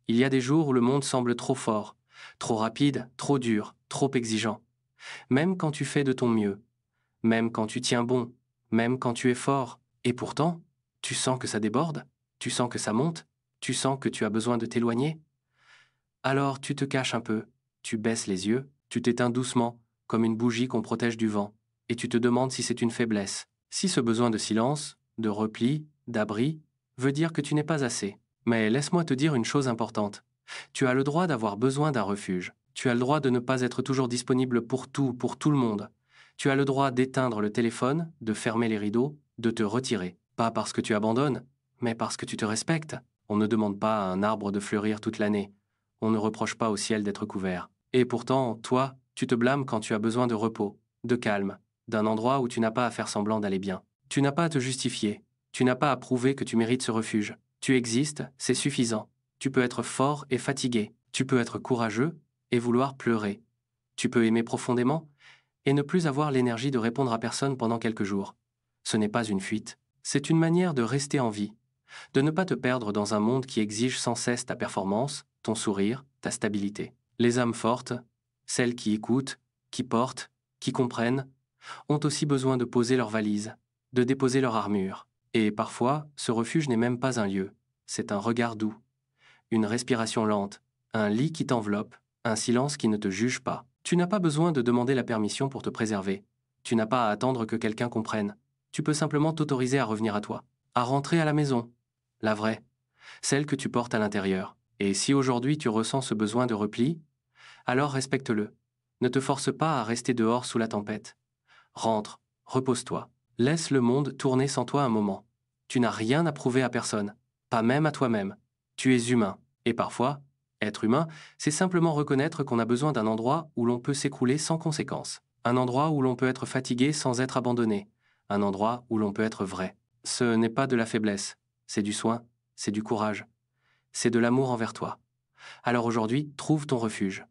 Il y a des jours où le monde semble trop fort, trop rapide, trop dur, trop exigeant. Même quand tu fais de ton mieux, même quand tu tiens bon, même quand tu es fort, et pourtant, tu sens que ça déborde, tu sens que ça monte, tu sens que tu as besoin de t'éloigner. Alors tu te caches un peu, tu baisses les yeux, tu t'éteins doucement, comme une bougie qu'on protège du vent, et tu te demandes si c'est une faiblesse, si ce besoin de silence, de repli, d'abri, veut dire que tu n'es pas assez. Mais laisse-moi te dire une chose importante. Tu as le droit d'avoir besoin d'un refuge. Tu as le droit de ne pas être toujours disponible pour tout le monde. Tu as le droit d'éteindre le téléphone, de fermer les rideaux, de te retirer. Pas parce que tu abandonnes, mais parce que tu te respectes. On ne demande pas à un arbre de fleurir toute l'année. On ne reproche pas au ciel d'être couvert. Et pourtant, toi, tu te blâmes quand tu as besoin de repos, de calme, d'un endroit où tu n'as pas à faire semblant d'aller bien. Tu n'as pas à te justifier. Tu n'as pas à prouver que tu mérites ce refuge. Tu existes, c'est suffisant. Tu peux être fort et fatigué. Tu peux être courageux et vouloir pleurer. Tu peux aimer profondément et ne plus avoir l'énergie de répondre à personne pendant quelques jours. Ce n'est pas une fuite, c'est une manière de rester en vie, de ne pas te perdre dans un monde qui exige sans cesse ta performance, ton sourire, ta stabilité. Les âmes fortes, celles qui écoutent, qui portent, qui comprennent, ont aussi besoin de poser leurs valises, de déposer leur armure. Et parfois, ce refuge n'est même pas un lieu, c'est un regard doux, une respiration lente, un lit qui t'enveloppe, un silence qui ne te juge pas. Tu n'as pas besoin de demander la permission pour te préserver. Tu n'as pas à attendre que quelqu'un comprenne. Tu peux simplement t'autoriser à revenir à toi, à rentrer à la maison, la vraie, celle que tu portes à l'intérieur. Et si aujourd'hui tu ressens ce besoin de repli, alors respecte-le. Ne te force pas à rester dehors sous la tempête. Rentre, repose-toi. Laisse le monde tourner sans toi un moment. Tu n'as rien à prouver à personne, pas même à toi-même. Tu es humain. Et parfois, être humain, c'est simplement reconnaître qu'on a besoin d'un endroit où l'on peut s'écrouler sans conséquence. Un endroit où l'on peut être fatigué sans être abandonné. Un endroit où l'on peut être vrai. Ce n'est pas de la faiblesse, c'est du soin, c'est du courage, c'est de l'amour envers toi. Alors aujourd'hui, trouve ton refuge.